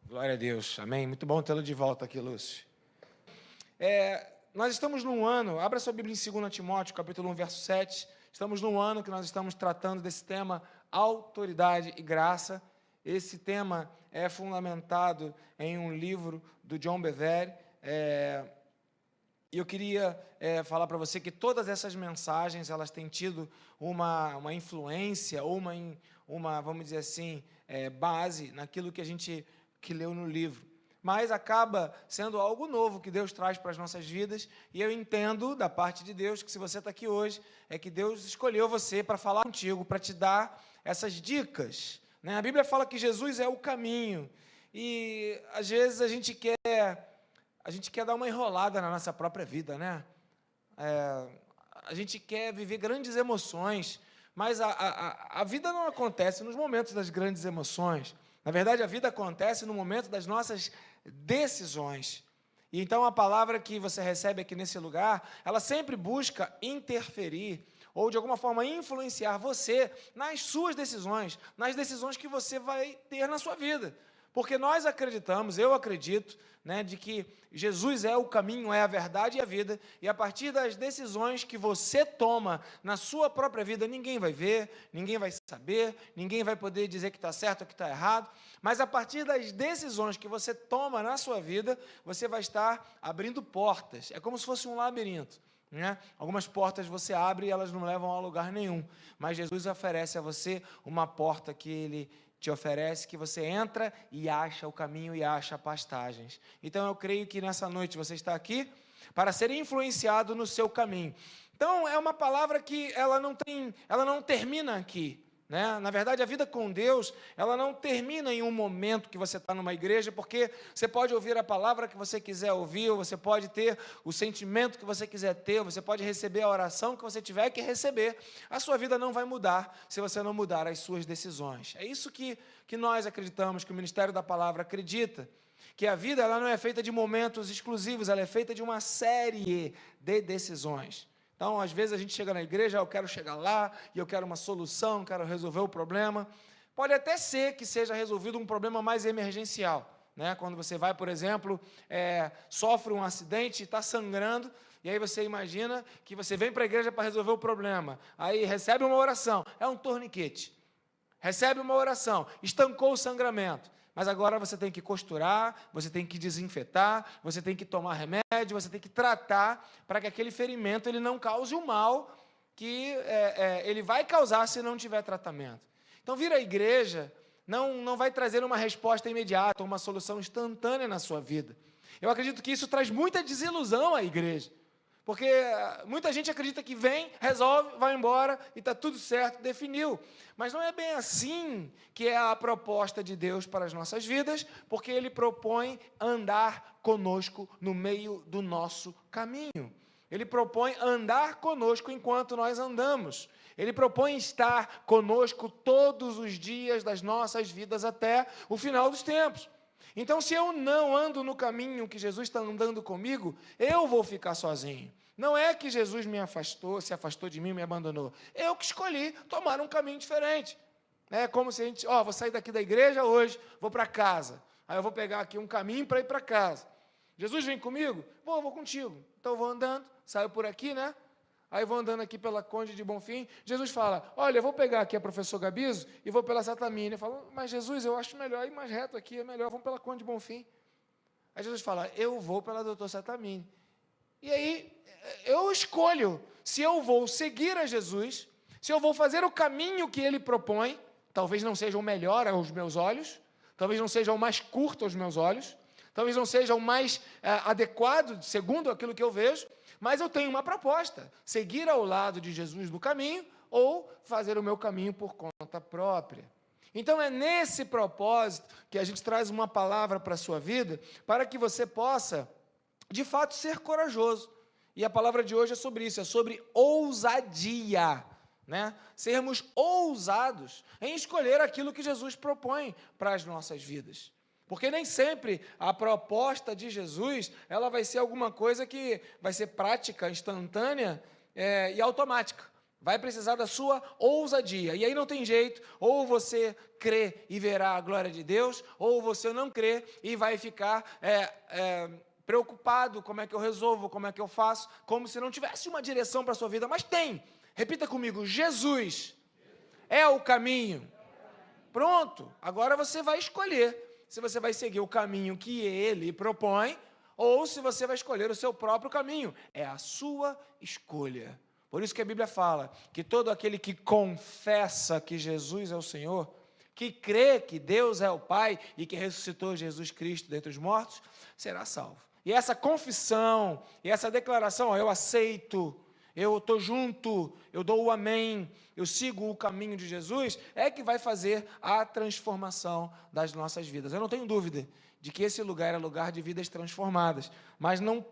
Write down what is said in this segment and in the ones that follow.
Glória a Deus, amém. Muito bom tê-lo de volta aqui, Lúcio. Nós estamos num ano, abra sua Bíblia em 2 Timóteo, capítulo 1, verso 7. Estamos num ano que nós estamos tratando desse tema, autoridade e graça. Esse tema é fundamentado em um livro do John Bevere. E eu queria falar para você que todas essas mensagens, elas têm tido uma influência, ou uma, vamos dizer assim, base naquilo que a gente leu no livro. Mas acaba sendo algo novo que Deus traz para as nossas vidas, e eu entendo da parte de Deus que se você está aqui hoje, é que Deus escolheu você para falar contigo, para te dar essas dicas, né? A Bíblia fala que Jesus é o caminho, e às vezes a gente quer dar uma enrolada na nossa própria vida, né? A gente quer viver grandes emoções, mas a vida não acontece nos momentos das grandes emoções. Na verdade, a vida acontece no momento das nossas decisões. E então, a palavra que você recebe aqui nesse lugar, ela sempre busca interferir ou, de alguma forma, influenciar você nas suas decisões, nas decisões que você vai ter na sua vida. Porque nós acreditamos, eu acredito, né, de que Jesus é o caminho, é a verdade e a vida, e a partir das decisões que você toma na sua própria vida, ninguém vai ver, ninguém vai saber, ninguém vai poder dizer que está certo ou que está errado, mas a partir das decisões que você toma na sua vida, você vai estar abrindo portas, é como se fosse um labirinto, né? Algumas portas você abre e elas não levam a lugar nenhum, mas Jesus oferece a você uma porta que Ele te oferece, que você entra e acha o caminho e acha pastagens. Então, eu creio que nessa noite você está aqui para ser influenciado no seu caminho. Então, é uma palavra que ela não termina aqui, né? Na verdade, a vida com Deus, ela não termina em um momento que você está numa igreja, porque você pode ouvir a palavra que você quiser ouvir, ou você pode ter o sentimento que você quiser ter, ou você pode receber a oração que você tiver que receber. A sua vida não vai mudar se você não mudar as suas decisões. É isso que nós acreditamos, que o Ministério da Palavra acredita, que a vida ela não é feita de momentos exclusivos, ela é feita de uma série de decisões. Então, às vezes, a gente chega na igreja, eu quero chegar lá, e eu quero uma solução, quero resolver o problema. Pode até ser que seja resolvido um problema mais emergencial, né? Quando você vai, por exemplo, sofre um acidente, está sangrando, e aí você imagina que você vem para a igreja para resolver o problema. Aí recebe uma oração, é um torniquete. Recebe uma oração, estancou o sangramento. Mas agora você tem que costurar, você tem que desinfetar, você tem que tomar remédio, você tem que tratar para que aquele ferimento ele não cause o mal que ele vai causar se não tiver tratamento. Então, vir à igreja não vai trazer uma resposta imediata, uma solução instantânea na sua vida. Eu acredito que isso traz muita desilusão à igreja. Porque muita gente acredita que vem, resolve, vai embora e está tudo certo, definiu. Mas não é bem assim que é a proposta de Deus para as nossas vidas, porque Ele propõe andar conosco no meio do nosso caminho. Ele propõe andar conosco enquanto nós andamos. Ele propõe estar conosco todos os dias das nossas vidas até o final dos tempos. Então, se eu não ando no caminho que Jesus está andando comigo, eu vou ficar sozinho. Não é que Jesus se afastou de mim, me abandonou. Eu que escolhi tomar um caminho diferente. É como se a gente, vou sair daqui da igreja hoje, vou para casa. Aí eu vou pegar aqui um caminho para ir para casa. Jesus vem comigo? Vou contigo. Então eu vou andando, saio por aqui, né? Aí vou andando aqui pela Conde de Bonfim. Jesus fala, olha, eu vou pegar aqui a Professor Gabiso e vou pela Satamini. Eu falo, mas Jesus, eu acho melhor ir mais reto aqui, é melhor, vamos pela Conde de Bonfim. Aí Jesus fala, eu vou pela Doutor Satamini. E aí, eu escolho se eu vou seguir a Jesus, se eu vou fazer o caminho que Ele propõe, talvez não seja o melhor aos meus olhos, talvez não seja o mais curto aos meus olhos, talvez não seja o mais adequado, segundo aquilo que eu vejo, mas eu tenho uma proposta, seguir ao lado de Jesus no caminho ou fazer o meu caminho por conta própria. Então é nesse propósito que a gente traz uma palavra para a sua vida, para que você possa, de fato, ser corajoso. E a palavra de hoje é sobre isso, é sobre ousadia, né? Sermos ousados em escolher aquilo que Jesus propõe para as nossas vidas. Porque nem sempre a proposta de Jesus ela vai ser alguma coisa que vai ser prática, instantânea e automática. Vai precisar da sua ousadia. E aí não tem jeito, ou você crê e verá a glória de Deus, ou você não crê e vai ficar preocupado, como é que eu resolvo, como é que eu faço, como se não tivesse uma direção para a sua vida. Mas tem. Repita comigo, Jesus é o caminho. Pronto, agora você vai escolher se você vai seguir o caminho que ele propõe, ou se você vai escolher o seu próprio caminho. É a sua escolha. Por isso que a Bíblia fala que todo aquele que confessa que Jesus é o Senhor, que crê que Deus é o Pai e que ressuscitou Jesus Cristo dentre os mortos, será salvo. E essa confissão, e essa declaração, eu aceito, eu estou junto, eu dou o amém, eu sigo o caminho de Jesus, é que vai fazer a transformação das nossas vidas. Eu não tenho dúvida de que esse lugar é lugar de vidas transformadas, mas não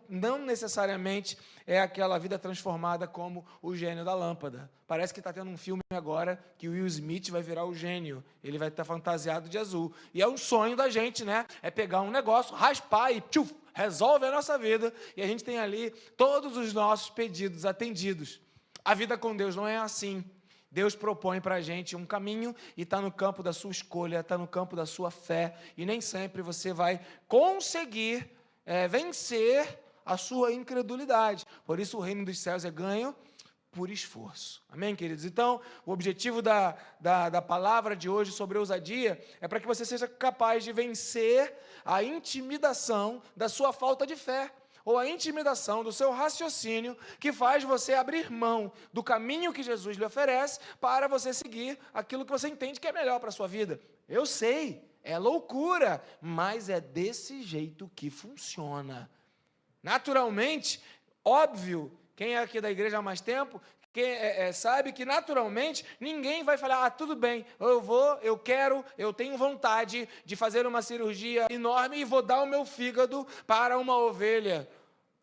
necessariamente é aquela vida transformada como o gênio da lâmpada. Parece que está tendo um filme agora que o Will Smith vai virar o gênio, ele vai estar fantasiado de azul. E é um sonho da gente, né? É pegar um negócio, raspar e tchuf, resolve a nossa vida, e a gente tem ali todos os nossos pedidos atendidos. A vida com Deus não é assim. Deus propõe para a gente um caminho e está no campo da sua escolha, está no campo da sua fé, e nem sempre você vai conseguir vencer a sua incredulidade. Por isso o reino dos céus é ganho por esforço. Amém, queridos? Então, o objetivo da palavra de hoje sobre ousadia é para que você seja capaz de vencer a intimidação da sua falta de fé, ou a intimidação do seu raciocínio, que faz você abrir mão do caminho que Jesus lhe oferece para você seguir aquilo que você entende que é melhor para a sua vida. Eu sei, é loucura, mas é desse jeito que funciona. Naturalmente, óbvio, quem é aqui da igreja há mais tempo, sabe que naturalmente ninguém vai falar, tudo bem, eu quero, eu tenho vontade de fazer uma cirurgia enorme e vou dar o meu fígado para uma ovelha.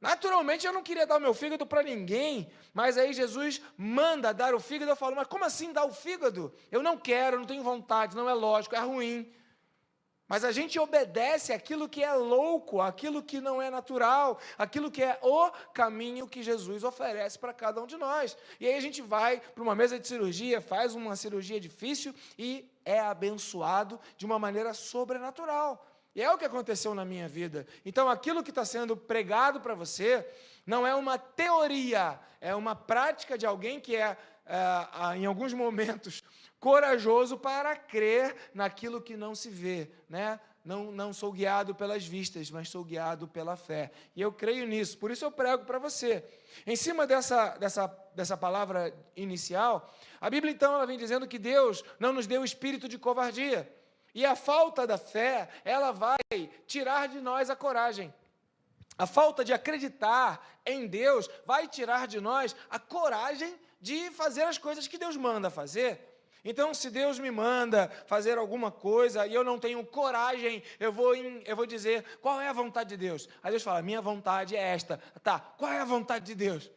Naturalmente eu não queria dar o meu fígado para ninguém, mas aí Jesus manda dar o fígado, eu falo, mas como assim dar o fígado? Eu não quero, não tenho vontade, não é lógico, é ruim. Mas a gente obedece aquilo que é louco, aquilo que não é natural, aquilo que é o caminho que Jesus oferece para cada um de nós. E aí a gente vai para uma mesa de cirurgia, faz uma cirurgia difícil e é abençoado de uma maneira sobrenatural. E é o que aconteceu na minha vida. Então, aquilo que está sendo pregado para você não é uma teoria, é uma prática de alguém que em alguns momentos, corajoso para crer naquilo que não se vê, né? Não sou guiado pelas vistas, mas sou guiado pela fé. E eu creio nisso, por isso eu prego para você. Em cima dessa palavra inicial, a Bíblia, então, ela vem dizendo que Deus não nos deu espírito de covardia. E a falta da fé, ela vai tirar de nós a coragem. A falta de acreditar em Deus vai tirar de nós a coragem de fazer as coisas que Deus manda fazer. Então, se Deus me manda fazer alguma coisa e eu não tenho coragem, eu vou dizer, qual é a vontade de Deus? Aí Deus fala, minha vontade é esta. Tá, qual é a vontade de Deus?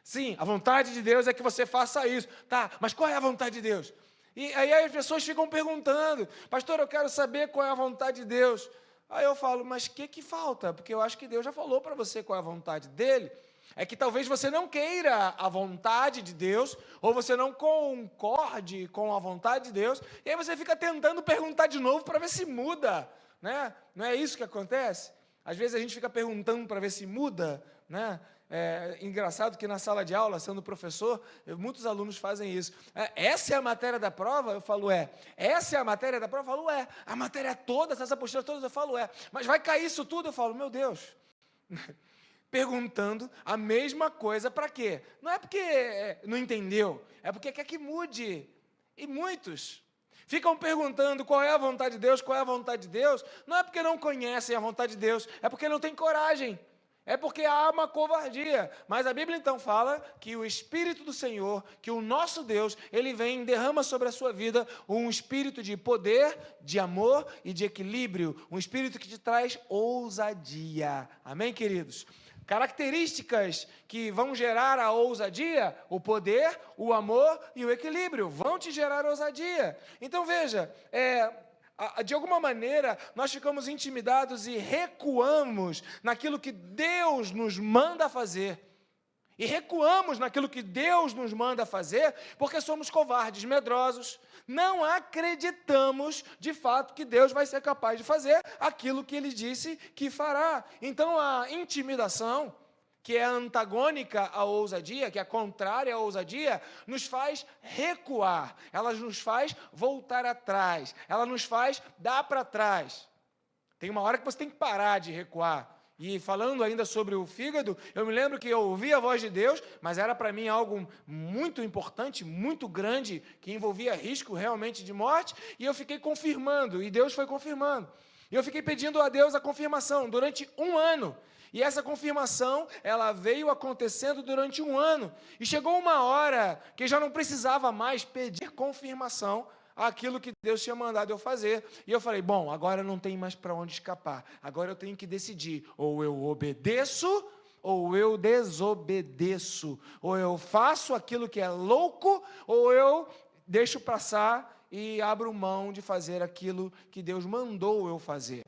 Sim, a vontade de Deus é que você faça isso. Tá, mas qual é a vontade de Deus? E aí as pessoas ficam perguntando, pastor, eu quero saber qual é a vontade de Deus. Aí eu falo, mas o que falta? Porque eu acho que Deus já falou para você qual é a vontade dele. É que talvez você não queira a vontade de Deus, ou você não concorde com a vontade de Deus, e aí você fica tentando perguntar de novo para ver se muda, né? Não é isso que acontece? Às vezes a gente fica perguntando para ver se muda, né? É engraçado que na sala de aula, sendo professor, muitos alunos fazem isso. Essa é a matéria da prova? Eu falo, é. Essa é a matéria da prova? Eu falo, é. A matéria toda, essas apostilas todas? Eu falo, é. Mas vai cair isso tudo? Eu falo, meu Deus. Perguntando a mesma coisa para quê? Não é porque não entendeu, é porque quer que mude. E muitos ficam perguntando qual é a vontade de Deus, qual é a vontade de Deus, não é porque não conhecem a vontade de Deus, é porque não têm coragem. É porque há uma covardia. Mas a Bíblia então fala que o Espírito do Senhor, que o nosso Deus, ele vem e derrama sobre a sua vida um espírito de poder, de amor e de equilíbrio. Um espírito que te traz ousadia. Amém, queridos? Características que vão gerar a ousadia, o poder, o amor e o equilíbrio. Vão te gerar ousadia. Então veja, de alguma maneira, nós ficamos intimidados e recuamos naquilo que Deus nos manda fazer. e recuamos naquilo que Deus nos manda fazer, porque somos covardes, medrosos, não acreditamos de fato que Deus vai ser capaz de fazer aquilo que Ele disse que fará. Então a intimidação, que é antagônica à ousadia, que é contrária à ousadia, nos faz recuar, ela nos faz voltar atrás, ela nos faz dar para trás. Tem uma hora que você tem que parar de recuar. E falando ainda sobre o fígado, eu me lembro que eu ouvi a voz de Deus, mas era para mim algo muito importante, muito grande, que envolvia risco realmente de morte, e eu fiquei confirmando, e Deus foi confirmando. E eu fiquei pedindo a Deus a confirmação durante 1 ano. E essa confirmação, ela veio acontecendo durante 1 ano. E chegou uma hora que já não precisava mais pedir confirmação aquilo que Deus tinha mandado eu fazer. E eu falei, bom, agora não tem mais para onde escapar. Agora eu tenho que decidir, ou eu obedeço, ou eu desobedeço. Ou eu faço aquilo que é louco, ou eu deixo passar e abro mão de fazer aquilo que Deus mandou eu fazer.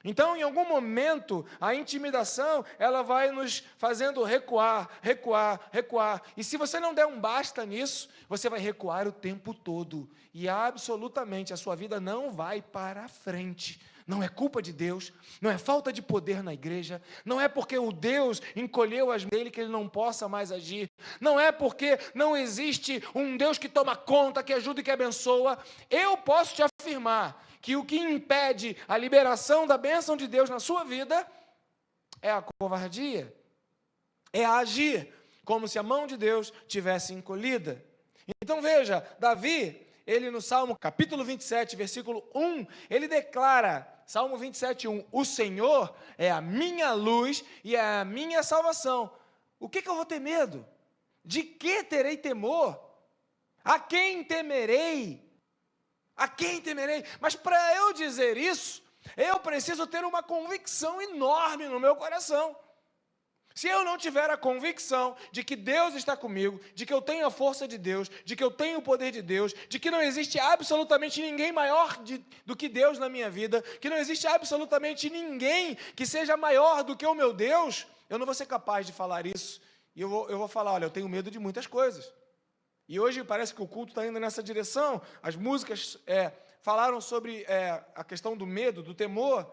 Então, em algum momento, a intimidação, ela vai nos fazendo recuar, recuar, recuar. E se você não der um basta nisso, você vai recuar o tempo todo. E absolutamente a sua vida não vai para frente. Não é culpa de Deus, não é falta de poder na igreja, não é porque o Deus encolheu as dele que ele não possa mais agir, não é porque não existe um Deus que toma conta, que ajuda e que abençoa. Eu posso te afirmar que o que impede a liberação da bênção de Deus na sua vida é a covardia, é agir como se a mão de Deus tivesse encolhida. Então veja, Davi, ele no Salmo capítulo 27, versículo 1, ele declara, Salmo 27, 1, o Senhor é a minha luz e é a minha salvação. O que eu vou ter medo? De que terei temor? A quem temerei? A quem temerei? Mas para eu dizer isso, eu preciso ter uma convicção enorme no meu coração. Se eu não tiver a convicção de que Deus está comigo, de que eu tenho a força de Deus, de que eu tenho o poder de Deus, de que não existe absolutamente ninguém maior do que Deus na minha vida, que não existe absolutamente ninguém que seja maior do que o meu Deus, eu não vou ser capaz de falar isso. E eu vou falar, olha, eu tenho medo de muitas coisas. E hoje parece que o culto está indo nessa direção. As músicas falaram sobre a questão do medo, do temor.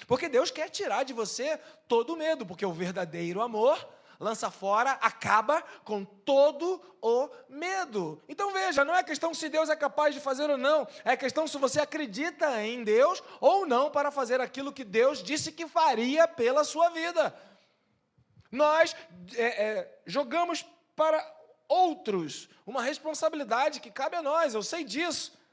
Porque Deus quer tirar de você todo o medo, porque o verdadeiro amor lança fora, acaba com todo o medo. Então veja, não é questão se Deus é capaz de fazer ou não, é questão se você acredita em Deus ou não para fazer aquilo que Deus disse que faria pela sua vida. Nós jogamos para outros uma responsabilidade que cabe a nós, eu sei disso.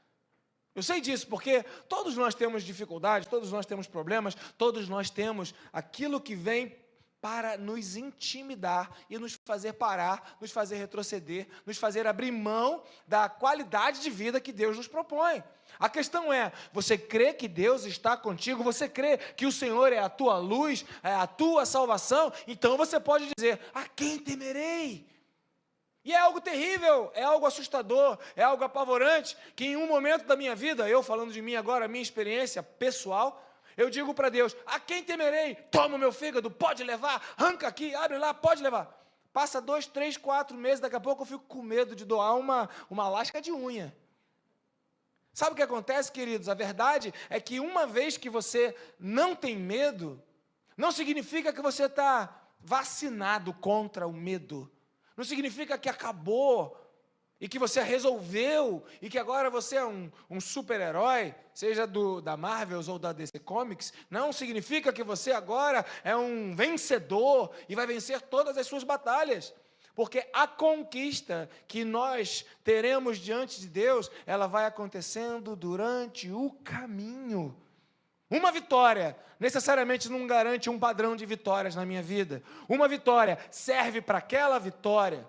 Eu sei disso, porque todos nós temos dificuldades, todos nós temos problemas, todos nós temos aquilo que vem para nos intimidar e nos fazer parar, nos fazer retroceder, nos fazer abrir mão da qualidade de vida que Deus nos propõe. A questão é, você crê que Deus está contigo? Você crê que o Senhor é a tua luz, é a tua salvação? Então você pode dizer, a quem temerei? E é algo terrível, é algo assustador, é algo apavorante, que em um momento da minha vida, eu falando de mim agora, a minha experiência pessoal, eu digo para Deus, a quem temerei? Toma o meu fígado, pode levar, arranca aqui, abre lá, pode levar. Passa 2, 3, 4 meses, daqui a pouco eu fico com medo de doar uma lasca de unha. Sabe o que acontece, queridos? A verdade é que uma vez que você não tem medo, não significa que você está vacinado contra o medo. Não significa que acabou, e que você resolveu, e que agora você é um super-herói, seja da Marvel ou da DC Comics. Não significa que você agora é um vencedor, e vai vencer todas as suas batalhas. Porque a conquista que nós teremos diante de Deus, ela vai acontecendo durante o caminho. Uma vitória necessariamente não garante um padrão de vitórias na minha vida. Uma vitória serve para aquela vitória.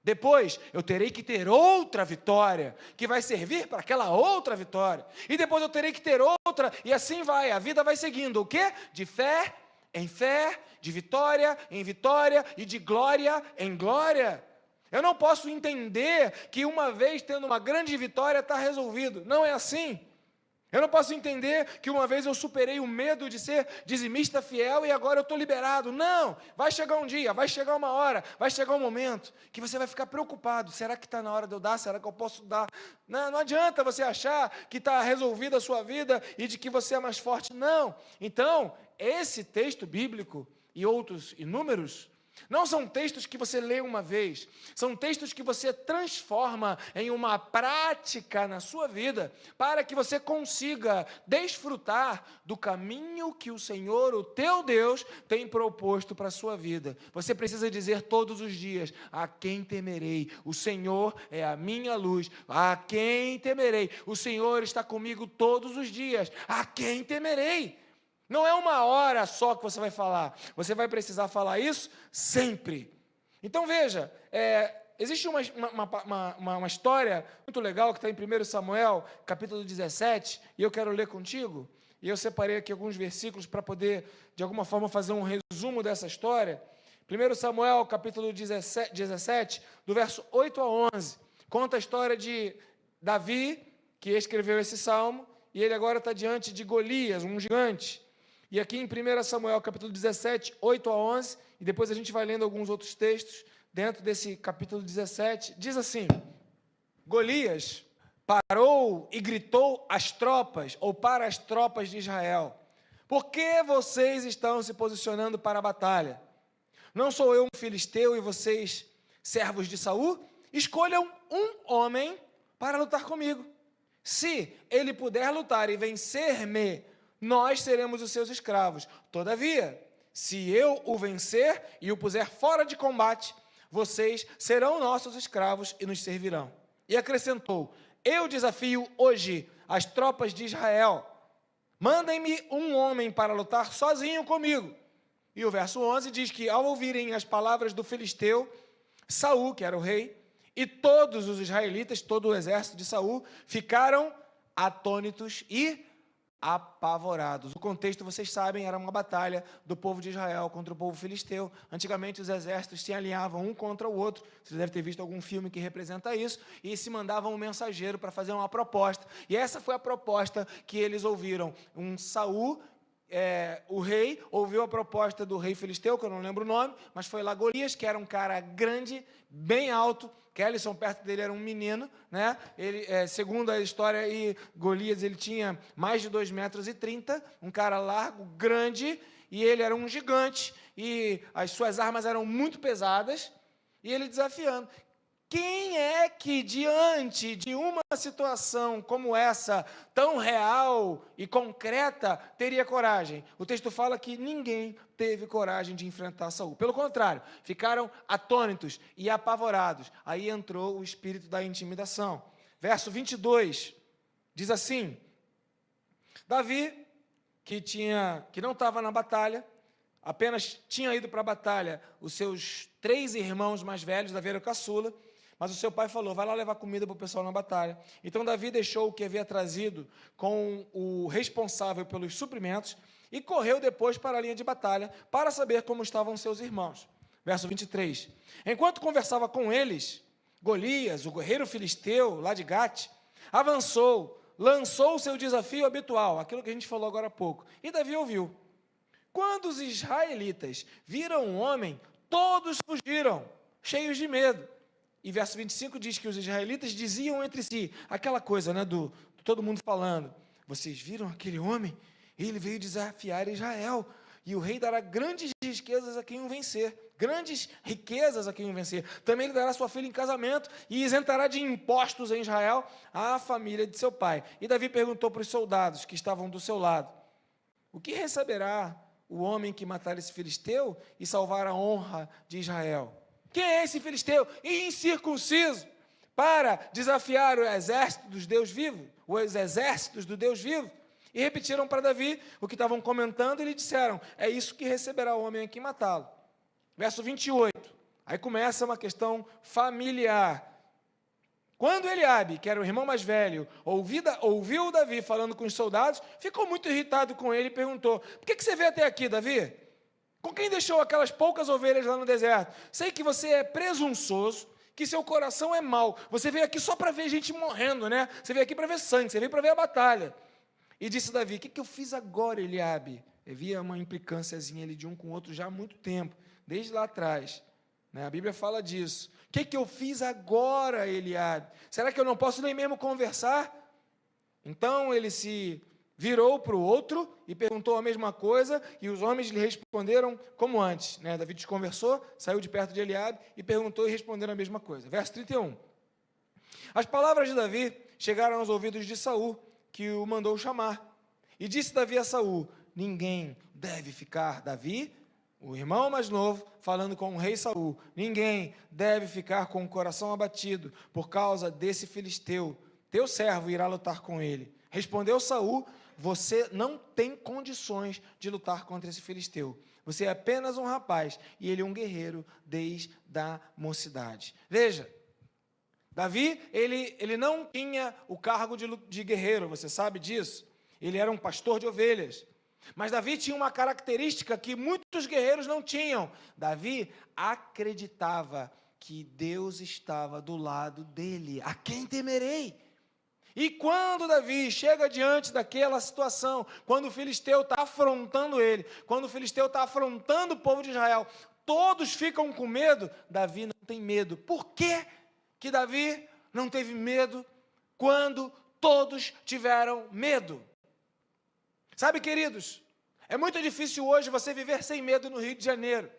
Depois, eu terei que ter outra vitória, que vai servir para aquela outra vitória. E depois eu terei que ter outra, e assim vai. A vida vai seguindo. O quê? De fé em fé, de vitória em vitória e de glória em glória. Eu não posso entender que uma vez tendo uma grande vitória está resolvido. Não é assim. Eu não posso entender que uma vez eu superei o medo de ser dizimista fiel e agora eu estou liberado. Não, vai chegar um dia, vai chegar uma hora, vai chegar um momento que você vai ficar preocupado. Será que está na hora de eu dar? Será que eu posso dar? Não adianta você achar que está resolvida a sua vida e de que você é mais forte. Não. Então, esse texto bíblico e outros inúmeros não são textos que você lê uma vez, são textos que você transforma em uma prática na sua vida, para que você consiga desfrutar do caminho que o Senhor, o teu Deus, tem proposto para a sua vida. Você precisa dizer todos os dias: a quem temerei? O Senhor é a minha luz. A quem temerei? O Senhor está comigo todos os dias. A quem temerei? Não é uma hora só que você vai falar, você vai precisar falar isso sempre. Então veja, existe uma história muito legal que está em 1 Samuel, capítulo 17, e eu quero ler contigo, e eu separei aqui alguns versículos para poder, de alguma forma, fazer um resumo dessa história. 1 Samuel, capítulo 17, do verso 8 a 11, conta a história de Davi, que escreveu esse salmo, e ele agora está diante de Golias, um gigante. E aqui em 1 Samuel, capítulo 17, 8 a 11, e depois a gente vai lendo alguns outros textos, dentro desse capítulo 17, diz assim: Golias parou e gritou às tropas, ou para as tropas de Israel: por que vocês estão se posicionando para a batalha? Não sou eu um filisteu e vocês, servos de Saul? Escolham um homem para lutar comigo. Se ele puder lutar e vencer-me, nós seremos os seus escravos. Todavia, se eu o vencer e o puser fora de combate, vocês serão nossos escravos e nos servirão. E acrescentou: eu desafio hoje as tropas de Israel. Mandem-me um homem para lutar sozinho comigo. E o verso 11 diz que, ao ouvirem as palavras do filisteu, Saul, que era o rei, e todos os israelitas, todo o exército de Saul, ficaram atônitos e apavorados. O contexto, vocês sabem, era uma batalha do povo de Israel contra o povo filisteu. Antigamente, os exércitos se alinhavam um contra o outro. Você deve ter visto algum filme que representa isso. E se mandavam um mensageiro para fazer uma proposta. E essa foi a proposta que eles ouviram. Saul, o rei, ouviu a proposta do rei filisteu, que eu não lembro o nome, mas foi lá Golias, que era um cara grande, bem alto. Kellyson, perto dele, era um menino, né? Ele, segundo a história, Golias, ele tinha mais de 2,30 metros, um cara largo, grande, e ele era um gigante, e as suas armas eram muito pesadas, e ele desafiando. Quem é que, diante de uma situação como essa, tão real e concreta, teria coragem? O texto fala que ninguém teve coragem de enfrentar Saul. Pelo contrário, ficaram atônitos e apavorados. Aí entrou o espírito da intimidação. Verso 22, diz assim: Davi, que não estava na batalha, apenas tinha ido para a batalha os seus 3 irmãos mais velhos, Davi era o caçula, mas o seu pai falou: vai lá levar comida para o pessoal na batalha. Então Davi deixou o que havia trazido com o responsável pelos suprimentos e correu depois para a linha de batalha para saber como estavam seus irmãos. Verso 23. Enquanto conversava com eles, Golias, o guerreiro filisteu, lá de Gate, avançou, lançou o seu desafio habitual, aquilo que a gente falou agora há pouco, e Davi ouviu. Quando os israelitas viram um homem, todos fugiram, cheios de medo. E verso 25 diz que os israelitas diziam entre si, aquela coisa, né, do todo mundo falando: vocês viram aquele homem? Ele veio desafiar Israel, e o rei dará grandes riquezas a quem o vencer. Grandes riquezas a quem o vencer. Também ele dará sua filha em casamento e isentará de impostos em Israel a família de seu pai. E Davi perguntou para os soldados que estavam do seu lado: o que receberá o homem que matar esse filisteu e salvar a honra de Israel? Quem é esse filisteu incircunciso para desafiar o exército dos Deus vivos, os exércitos do Deus vivo? E repetiram para Davi o que estavam comentando e lhe disseram: é isso que receberá o homem aqui matá-lo. Verso 28, aí começa uma questão familiar. Quando Eliabe, que era o irmão mais velho, ouviu Davi falando com os soldados, ficou muito irritado com ele e perguntou: por que você veio até aqui, Davi? Com quem deixou aquelas poucas ovelhas lá no deserto? Sei que você é presunçoso, que seu coração é mau. Você veio aqui só para ver gente morrendo, né? Você veio aqui para ver sangue, você veio para ver a batalha. E disse Davi: o que eu fiz agora, Eliabe? Havia uma implicânciazinha ali de um com o outro já há muito tempo, desde lá atrás. A Bíblia fala disso. O que eu fiz agora, Eliabe? Será que eu não posso nem mesmo conversar? Então ele se virou para o outro e perguntou a mesma coisa, e os homens lhe responderam como antes. Davi desconversou, saiu de perto de Eliabe e perguntou, e responderam a mesma coisa. Verso 31. As palavras de Davi chegaram aos ouvidos de Saul, que o mandou chamar. E disse Davi a Saul: ninguém deve ficar, Davi, o irmão mais novo, falando com o rei Saul, ninguém deve ficar com o coração abatido por causa desse filisteu. Teu servo irá lutar com ele. Respondeu Saul: você não tem condições de lutar contra esse filisteu. Você é apenas um rapaz e ele é um guerreiro desde a mocidade. Veja, Davi, ele não tinha o cargo de guerreiro, você sabe disso? Ele era um pastor de ovelhas. Mas Davi tinha uma característica que muitos guerreiros não tinham. Davi acreditava que Deus estava do lado dele. A quem temerei? E quando Davi chega diante daquela situação, quando o filisteu está afrontando ele, quando o filisteu está afrontando o povo de Israel, todos ficam com medo, Davi não tem medo. Por quê que Davi não teve medo quando todos tiveram medo? Sabe, queridos, é muito difícil hoje você viver sem medo no Rio de Janeiro,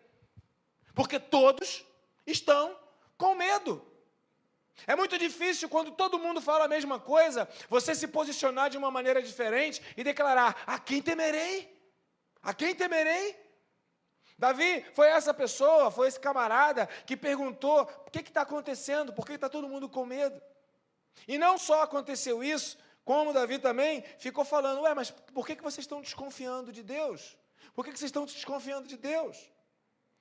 porque todos estão com medo. É muito difícil, quando todo mundo fala a mesma coisa, você se posicionar de uma maneira diferente e declarar: a quem temerei? A quem temerei? Davi foi essa pessoa, foi esse camarada que perguntou: o que está acontecendo? Por que está todo mundo com medo? E não só aconteceu isso, como Davi também ficou falando: mas por que vocês estão desconfiando de Deus? Por que vocês estão desconfiando de Deus?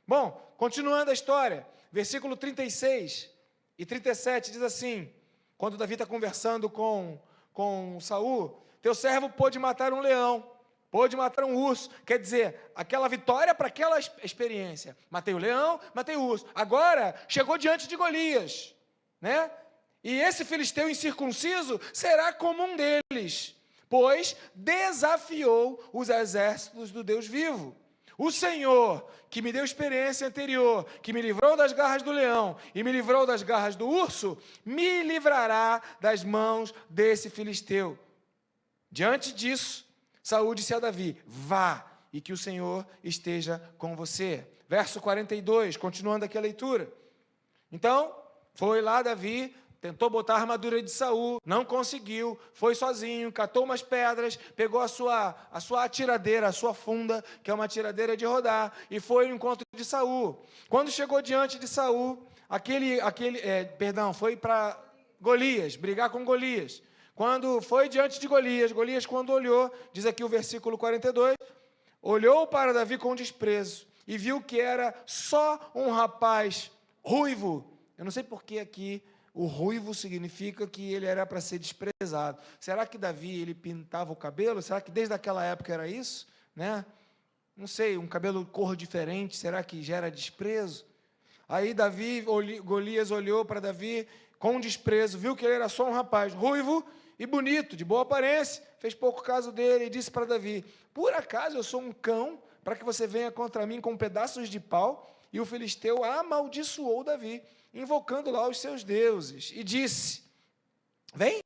Bom, continuando a história, versículo 36 e 37 diz assim, quando Davi está conversando com Saul: teu servo pôde matar um leão, pôde matar um urso. Quer dizer, aquela vitória para aquela experiência. Matei o leão, matei o urso. Agora, chegou diante de Golias, E esse filisteu incircunciso será como um deles, pois desafiou os exércitos do Deus vivo. O Senhor, que me deu experiência anterior, que me livrou das garras do leão e me livrou das garras do urso, me livrará das mãos desse filisteu. Diante disso, Saul disse a Davi: vá, e que o Senhor esteja com você. Verso 42, continuando aqui a leitura. Então, foi lá Davi, tentou botar a armadura de Saul, não conseguiu, foi sozinho, catou umas pedras, pegou a sua atiradeira, a sua funda, que é uma atiradeira de rodar, e foi ao encontro de Saul. Quando chegou diante de Saul, foi para Golias, brigar com Golias. Quando foi diante de Golias, quando olhou, diz aqui o versículo 42, olhou para Davi com desprezo, e viu que era só um rapaz ruivo. Eu não sei por que aqui o ruivo significa que ele era para ser desprezado. Será que Davi, ele pintava o cabelo? Será que desde aquela época era isso? Não sei, um cabelo cor diferente, será que gera desprezo? Aí Golias olhou para Davi com desprezo, viu que ele era só um rapaz ruivo e bonito, de boa aparência, fez pouco caso dele e disse para Davi: por acaso eu sou um cão para que você venha contra mim com pedaços de pau? E o filisteu amaldiçoou Davi, invocando lá os seus deuses, e disse: vem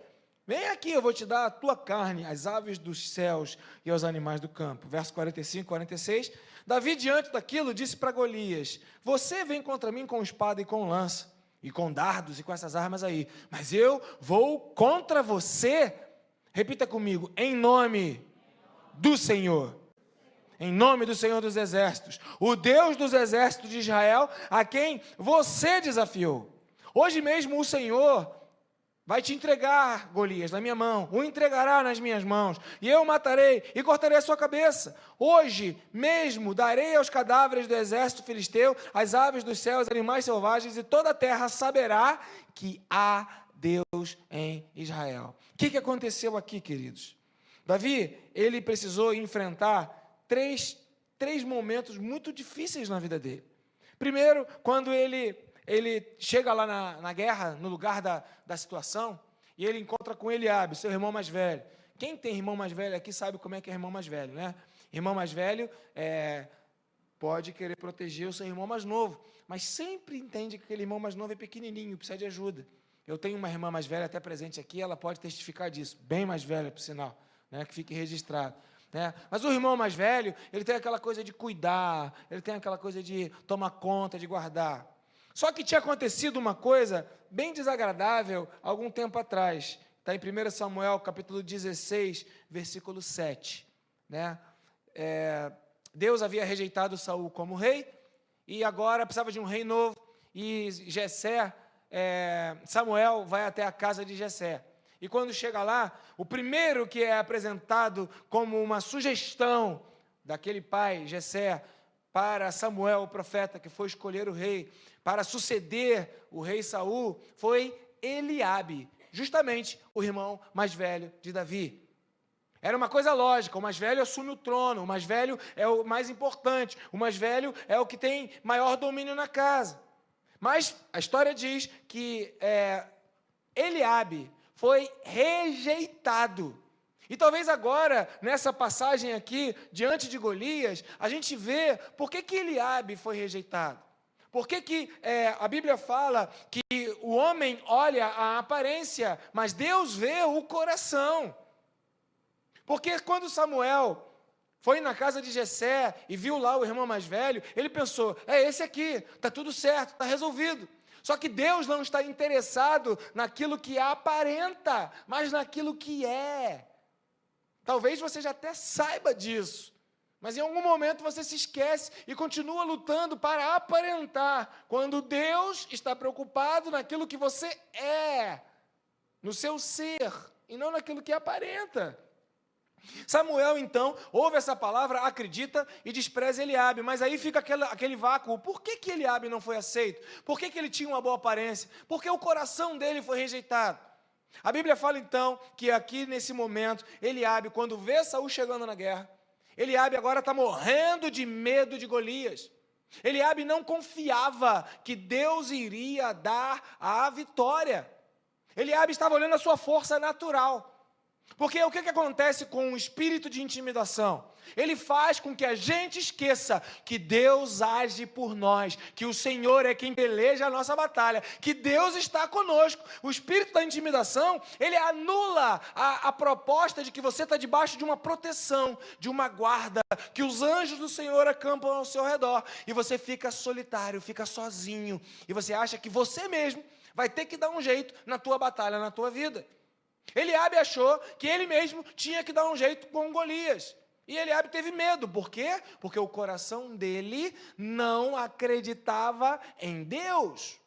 aqui, eu vou te dar a tua carne, às aves dos céus e aos animais do campo. Verso 45, 46, Davi, diante daquilo, disse para Golias: você vem contra mim com espada e com lança, e com dardos e com essas armas aí, mas eu vou contra você, repita comigo, em nome do Senhor. Em nome do Senhor dos Exércitos, o Deus dos exércitos de Israel, a quem você desafiou. Hoje mesmo o Senhor vai te entregar, Golias, na minha mão, o entregará nas minhas mãos, e eu o matarei e cortarei a sua cabeça. Hoje mesmo darei aos cadáveres do exército filisteu, às aves dos céus, animais selvagens, e toda a terra saberá que há Deus em Israel. O que aconteceu aqui, queridos? Davi, ele precisou enfrentar três momentos muito difíceis na vida dele. Primeiro, quando ele chega lá na guerra, no lugar da situação, e ele encontra com Eliabe, seu irmão mais velho, Quem tem irmão mais velho aqui sabe como é que é irmão mais velho, né? Irmão mais velho pode querer proteger o seu irmão mais novo, mas sempre entende que aquele irmão mais novo é pequenininho, precisa de ajuda. Eu tenho uma irmã mais velha até presente aqui, ela pode testificar disso, bem mais velha, por sinal, né? Que fique registrado. Né? Mas o irmão mais velho, ele tem aquela coisa de cuidar, ele tem aquela coisa de tomar conta, de guardar. Só que tinha acontecido uma coisa bem desagradável algum tempo atrás. Está em 1 Samuel, capítulo 16, versículo 7. Né? Deus havia rejeitado Saul como rei, e agora precisava de um rei novo, e Samuel vai até a casa de Jessé. E quando chega lá, o primeiro que é apresentado como uma sugestão daquele pai, Jessé, para Samuel, o profeta, que foi escolher o rei, para suceder o rei Saul, foi Eliabe, justamente o irmão mais velho de Davi. Era uma coisa lógica, o mais velho assume o trono, o mais velho é o mais importante, o mais velho é o que tem maior domínio na casa. Mas a história diz que Eliabe foi rejeitado. E talvez agora, nessa passagem aqui, diante de Golias, a gente vê por que Eliabe foi rejeitado. Por que a Bíblia fala que o homem olha a aparência, mas Deus vê o coração. Porque quando Samuel foi na casa de Jessé e viu lá o irmão mais velho, ele pensou, esse aqui, está tudo certo, está resolvido. Só que Deus não está interessado naquilo que aparenta, mas naquilo que é. Talvez você já até saiba disso, mas em algum momento você se esquece e continua lutando para aparentar, quando Deus está preocupado naquilo que você é, no seu ser, e não naquilo que aparenta. Samuel, então, ouve essa palavra, acredita e despreza Eliabe, mas aí fica aquele vácuo. Por que Eliabe não foi aceito? Por que ele tinha uma boa aparência? Porque o coração dele foi rejeitado. A Bíblia fala, então, que aqui nesse momento, Eliabe, quando vê Saul chegando na guerra, Eliabe agora está morrendo de medo de Golias. Eliabe não confiava que Deus iria dar a vitória. Eliabe estava olhando a sua força natural. Porque o que acontece com o espírito de intimidação? Ele faz com que a gente esqueça que Deus age por nós, que o Senhor é quem peleja a nossa batalha, que Deus está conosco. O espírito da intimidação, ele anula a proposta de que você está debaixo de uma proteção, de uma guarda, que os anjos do Senhor acampam ao seu redor, e você fica solitário, fica sozinho, e você acha que você mesmo vai ter que dar um jeito na tua batalha, na tua vida. Eliabe achou que ele mesmo tinha que dar um jeito com Golias. E Eliabe teve medo. Por quê? Porque o coração dele não acreditava em Deus.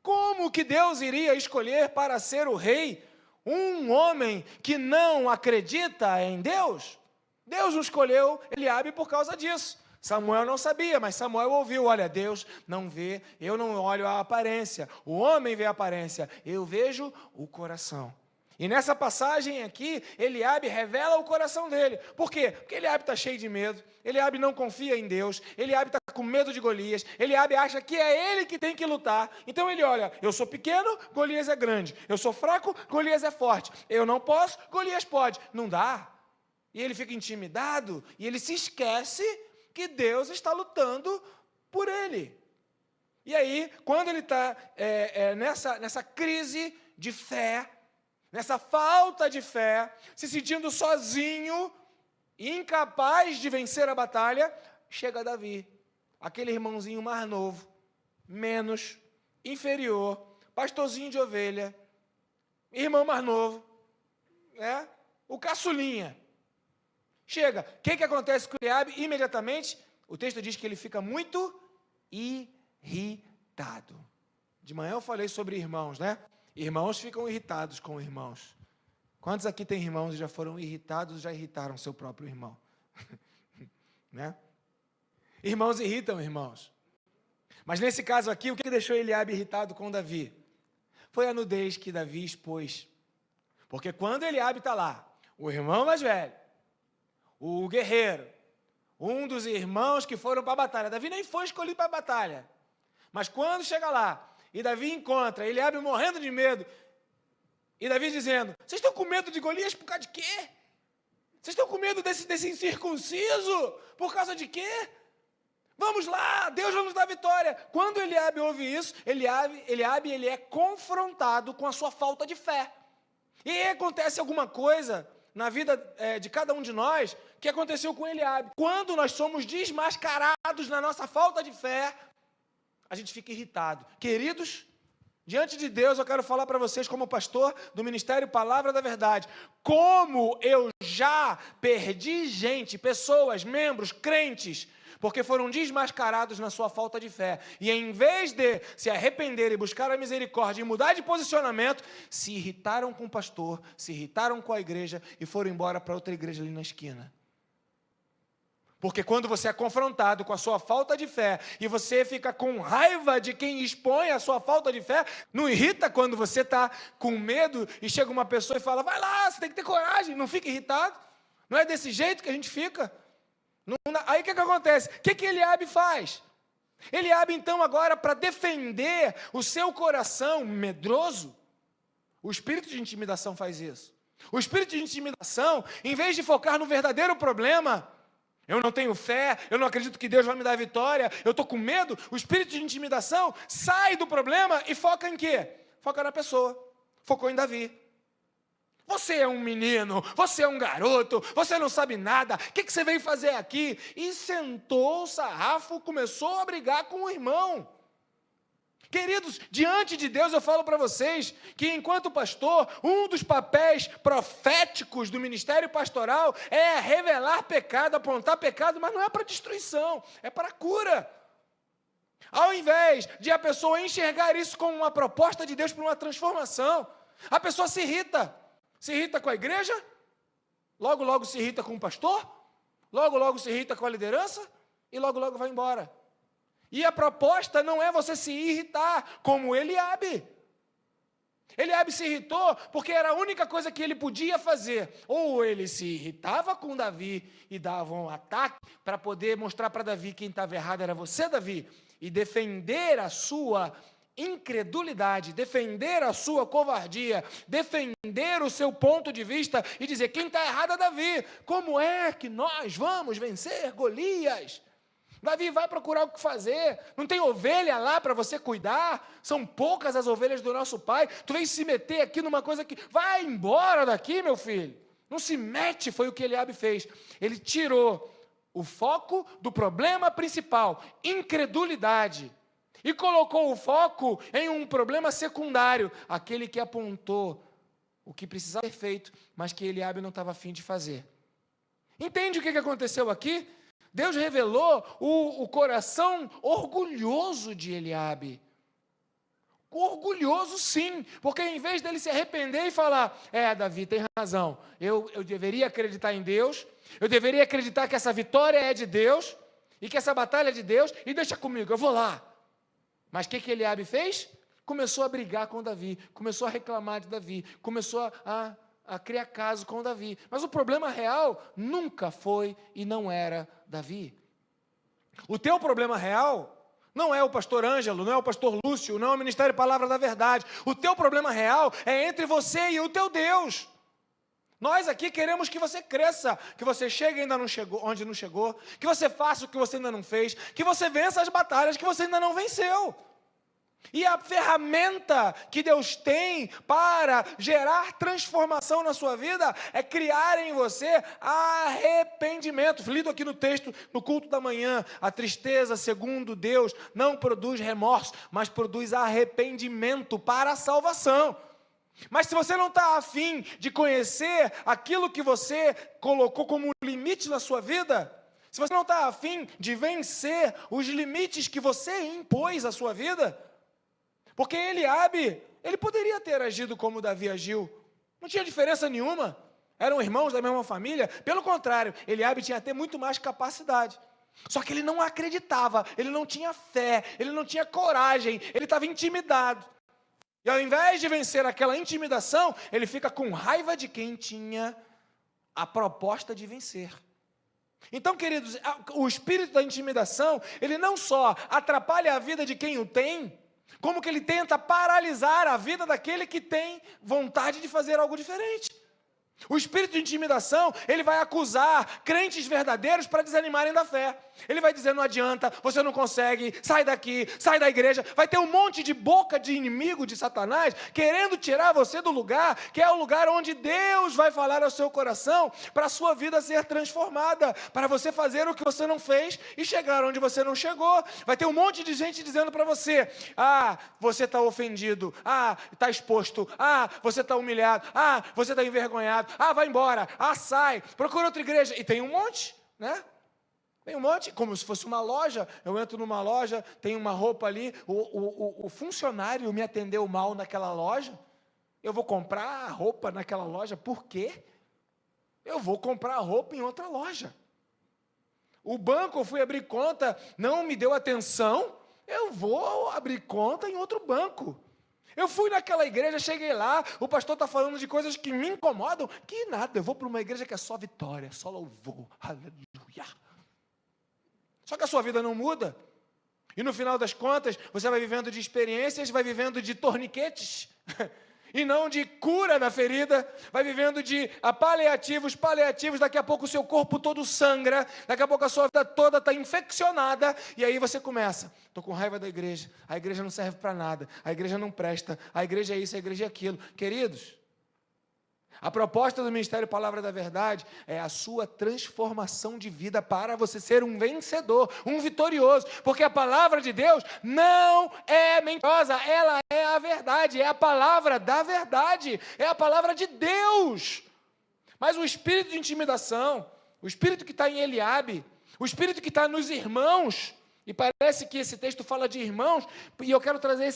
Como que Deus iria escolher para ser o rei um homem que não acredita em Deus? Deus não escolheu Eliabe por causa disso. Samuel não sabia, mas Samuel ouviu, olha, Deus não vê, eu não olho a aparência, o homem vê a aparência, eu vejo o coração. E nessa passagem aqui, Eliabe revela o coração dele. Por quê? Porque Eliabe está cheio de medo, Eliabe não confia em Deus, Eliabe está com medo de Golias, Eliabe acha que é ele que tem que lutar. Então ele olha, eu sou pequeno, Golias é grande, eu sou fraco, Golias é forte, eu não posso, Golias pode. Não dá. E ele fica intimidado, e ele se esquece que Deus está lutando por ele. E aí, quando ele está nessa crise de fé, nessa falta de fé, se sentindo sozinho, incapaz de vencer a batalha, chega Davi, aquele irmãozinho mais novo, menos, inferior, pastorzinho de ovelha, irmão mais novo, o caçulinha. Chega, o que acontece com Eliabe? Imediatamente, o texto diz que ele fica muito irritado. De manhã eu falei sobre irmãos, né? Irmãos ficam irritados com irmãos. Quantos aqui têm irmãos e já foram irritados, já irritaram seu próprio irmão? Né? Irmãos irritam irmãos. Mas nesse caso aqui, o que deixou Eliabe irritado com Davi? Foi a nudez que Davi expôs. Porque quando Eliabe está lá, o irmão mais velho, o guerreiro, um dos irmãos que foram para a batalha, Davi nem foi escolhido para a batalha, mas quando chega lá, e Davi encontra Eliabe morrendo de medo, E Davi dizendo, vocês estão com medo de Golias por causa de quê? Vocês estão com medo desse incircunciso? Por causa de quê? Vamos lá, Deus vai nos dar vitória. Quando Eliabe ouve isso, Eliabe ele é confrontado com a sua falta de fé. E aí acontece alguma coisa na vida de cada um de nós que aconteceu com Eliabe. Quando nós somos desmascarados na nossa falta de fé, a gente fica irritado. Queridos, diante de Deus, eu quero falar para vocês, como pastor do Ministério Palavra da Verdade, como eu já perdi gente, pessoas, membros, crentes, porque foram desmascarados na sua falta de fé. E em vez de se arrepender e buscar a misericórdia e mudar de posicionamento, se irritaram com o pastor, se irritaram com a igreja e foram embora para outra igreja ali na esquina. Porque quando você é confrontado com a sua falta de fé e você fica com raiva de quem expõe a sua falta de fé, não irrita quando você está com medo e chega uma pessoa e fala, vai lá, você tem que ter coragem, não fica irritado? Não é desse jeito que a gente fica? Aí o que acontece? O que Eliabe faz? Eliabe então agora, para defender o seu coração medroso, o espírito de intimidação faz isso. O espírito de intimidação, em vez de focar no verdadeiro problema, eu não tenho fé, eu não acredito que Deus vai me dar vitória, eu estou com medo, o espírito de intimidação sai do problema e foca em quê? Foca na pessoa, focou em Davi. Você é um menino, você é um garoto, você não sabe nada, o que você veio fazer aqui? E sentou o sarrafo, começou a brigar com o irmão. Queridos, diante de Deus eu falo para vocês que enquanto pastor, um dos papéis proféticos do ministério pastoral é revelar pecado, apontar pecado, mas não é para destruição, é para cura. Ao invés de a pessoa enxergar isso como uma proposta de Deus para uma transformação, a pessoa se irrita. Se irrita com a igreja, logo, logo se irrita com o pastor, logo, logo se irrita com a liderança e logo, logo vai embora. E a proposta não é você se irritar como Eliabe. Eliabe se irritou porque era a única coisa que ele podia fazer. Ou ele se irritava com Davi e dava um ataque para poder mostrar para Davi que quem estava errado era você, Davi, e defender a sua incredulidade, defender a sua covardia, defender o seu ponto de vista e dizer, quem está errado é Davi. Como é que nós vamos vencer Golias? Davi vai procurar o que fazer, não tem ovelha lá para você cuidar, são poucas as ovelhas do nosso pai, tu vem se meter aqui numa coisa que, vai embora daqui, meu filho, não se mete, foi o que Eliabe fez, ele tirou o foco do problema principal, incredulidade, e colocou o foco em um problema secundário, aquele que apontou o que precisava ser feito, mas que Eliabe não estava a fim de fazer. Entende o que aconteceu aqui? Deus revelou o coração orgulhoso de Eliabe. Orgulhoso sim, porque em vez dele se arrepender e falar, Davi, tem razão, eu deveria acreditar em Deus, eu deveria acreditar que essa vitória é de Deus, e que essa batalha é de Deus, e deixa comigo, eu vou lá. Mas o que Eliabe fez? Começou a brigar com Davi, começou a reclamar de Davi, começou a criar caso com Davi. Mas o problema real nunca foi e não era Davi. O teu problema real não é o pastor Ângelo, não é o pastor Lúcio, não é o Ministério Palavra da Verdade. O teu problema real é entre você e o teu Deus. Nós aqui queremos que você cresça, que você chegue ainda não chegou, onde não chegou, que você faça o que você ainda não fez, que você vença as batalhas que você ainda não venceu. E a ferramenta que Deus tem para gerar transformação na sua vida é criar em você arrependimento. Lido aqui no texto, no culto da manhã, a tristeza, segundo Deus, não produz remorso, mas produz arrependimento para a salvação. Mas se você não está afim de conhecer aquilo que você colocou como limite na sua vida, se você não está afim de vencer os limites que você impôs à sua vida, porque Eliabe, ele poderia ter agido como Davi agiu. Não tinha diferença nenhuma. Eram irmãos da mesma família. Pelo contrário, Eliabe tinha até muito mais capacidade. Só que ele não acreditava, ele não tinha fé, ele não tinha coragem, ele estava intimidado. E ao invés de vencer aquela intimidação, ele fica com raiva de quem tinha a proposta de vencer. Então, queridos, o espírito da intimidação, ele não só atrapalha a vida de quem o tem, Como que ele tenta paralisar a vida daquele que tem vontade de fazer algo diferente. O espírito de intimidação, ele vai acusar crentes verdadeiros para desanimarem da fé. Ele vai dizer, não adianta, você não consegue, sai daqui, sai da igreja. Vai ter um monte de boca de inimigo de Satanás querendo tirar você do lugar, que é o lugar onde Deus vai falar ao seu coração para a sua vida ser transformada, para você fazer o que você não fez e chegar onde você não chegou. Vai ter um monte de gente dizendo para você, você está ofendido, está exposto, você está humilhado, você está envergonhado, vai embora, sai, procura outra igreja. E tem um monte, né? Tem um monte, como se fosse uma loja. Eu entro numa loja, tem uma roupa ali, o funcionário me atendeu mal naquela loja, eu vou comprar a roupa naquela loja, por quê? Eu vou comprar a roupa em outra loja. O banco, eu fui abrir conta, não me deu atenção, eu vou abrir conta em outro banco. Eu fui naquela igreja, cheguei lá, o pastor está falando de coisas que me incomodam, que nada, eu vou para uma igreja que é só vitória, só louvor, aleluia. Só que a sua vida não muda, e no final das contas, você vai vivendo de experiências, vai vivendo de torniquetes, e não de cura da ferida, vai vivendo de paliativos, daqui a pouco o seu corpo todo sangra, daqui a pouco a sua vida toda está infeccionada, e aí você começa, estou com raiva da igreja, a igreja não serve para nada, a igreja não presta, a igreja é isso, a igreja é aquilo. Queridos, a proposta do Ministério Palavra da Verdade é a sua transformação de vida para você ser um vencedor, um vitorioso, porque a palavra de Deus não é mentirosa, ela é a verdade, é a palavra da verdade, é a palavra de Deus. Mas o espírito de intimidação, o espírito que está em Eliabe, o espírito que está nos irmãos, e parece que esse texto fala de irmãos, e eu quero trazer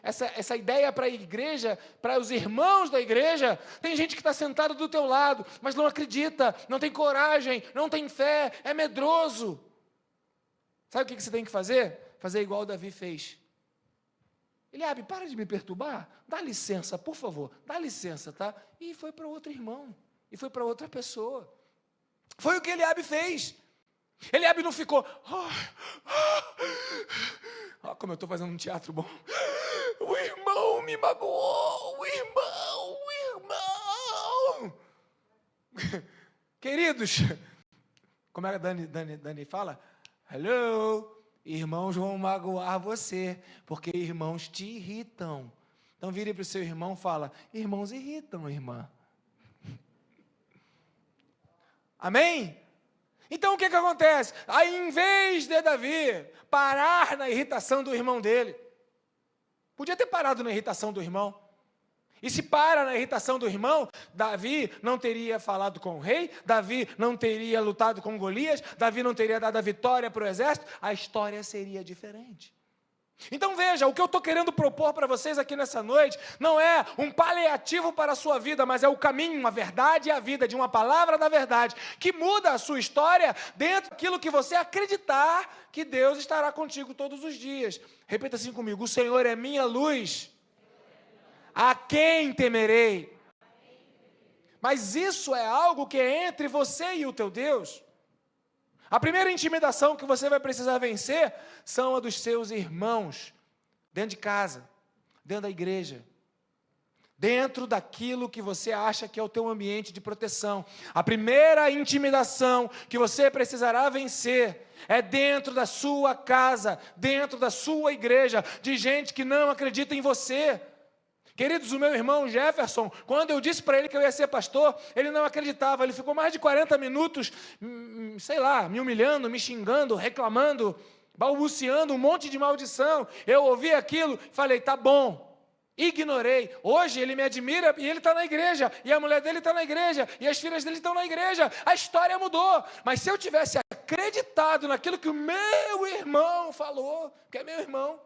essa ideia para a igreja, para os irmãos da igreja. Tem gente que está sentado do teu lado, mas não acredita, não tem coragem, não tem fé, é medroso. Sabe o que você tem que fazer? Fazer igual Davi fez. Eliabe, para de me perturbar, dá licença, por favor, dá licença, tá? E foi para outro irmão, e foi para outra pessoa. Foi o que Eliabe fez. Eliabe não ficou, como eu estou fazendo um teatro bom, o irmão me magoou, o irmão. Queridos, como é que a Dani fala? Hello, irmãos vão magoar você, porque irmãos te irritam. Então vire para o seu irmão e fala, irmãos irritam, irmã. Amém? Então o que acontece? Aí em vez de Davi parar na irritação do irmão dele, podia ter parado na irritação do irmão, e se para na irritação do irmão, Davi não teria falado com o rei, Davi não teria lutado com Golias, Davi não teria dado a vitória para o exército, a história seria diferente. Então veja, o que eu estou querendo propor para vocês aqui nessa noite não é um paliativo para a sua vida, mas é o caminho, a verdade e a vida de uma palavra da verdade que muda a sua história dentro daquilo que você acreditar que Deus estará contigo todos os dias. Repita assim comigo, o Senhor é minha luz, a quem temerei? Mas isso é algo que é entre você e o teu Deus. A primeira intimidação que você vai precisar vencer são a dos seus irmãos, dentro de casa, dentro da igreja, dentro daquilo que você acha que é o teu ambiente de proteção. A primeira intimidação que você precisará vencer é dentro da sua casa, dentro da sua igreja, de gente que não acredita em você. Queridos, o meu irmão Jefferson, quando eu disse para ele que eu ia ser pastor, ele não acreditava, ele ficou mais de 40 minutos, me humilhando, me xingando, reclamando, balbuciando um monte de maldição. Eu ouvi aquilo, falei, tá bom, ignorei. Hoje ele me admira e ele está na igreja, e a mulher dele está na igreja, e as filhas dele estão na igreja, a história mudou. Mas se eu tivesse acreditado naquilo que o meu irmão falou, que é meu irmão,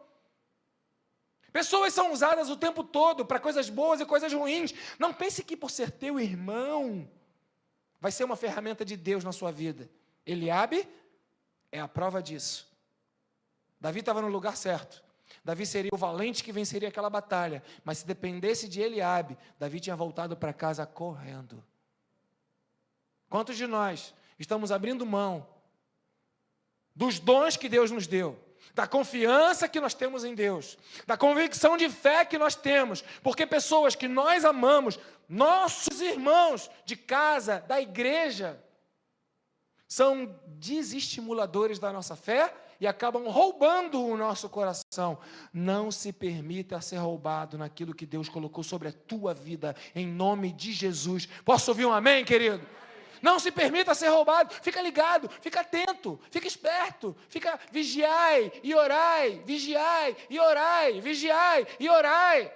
pessoas são usadas o tempo todo para coisas boas e coisas ruins. Não pense que por ser teu irmão vai ser uma ferramenta de Deus na sua vida. Eliabe é a prova disso. Davi estava no lugar certo. Davi seria o valente que venceria aquela batalha. Mas se dependesse de Eliabe, Davi tinha voltado para casa correndo. Quantos de nós estamos abrindo mão dos dons que Deus nos deu, da confiança que nós temos em Deus, da convicção de fé que nós temos, porque pessoas que nós amamos, nossos irmãos de casa, da igreja, são desestimuladores da nossa fé e acabam roubando o nosso coração. Não se permita ser roubado naquilo que Deus colocou sobre a tua vida, em nome de Jesus. Posso ouvir um amém, querido? Não se permita ser roubado. Fica ligado, fica atento, fica esperto, fica vigiai e orai, vigiai e orai, vigiai e orai.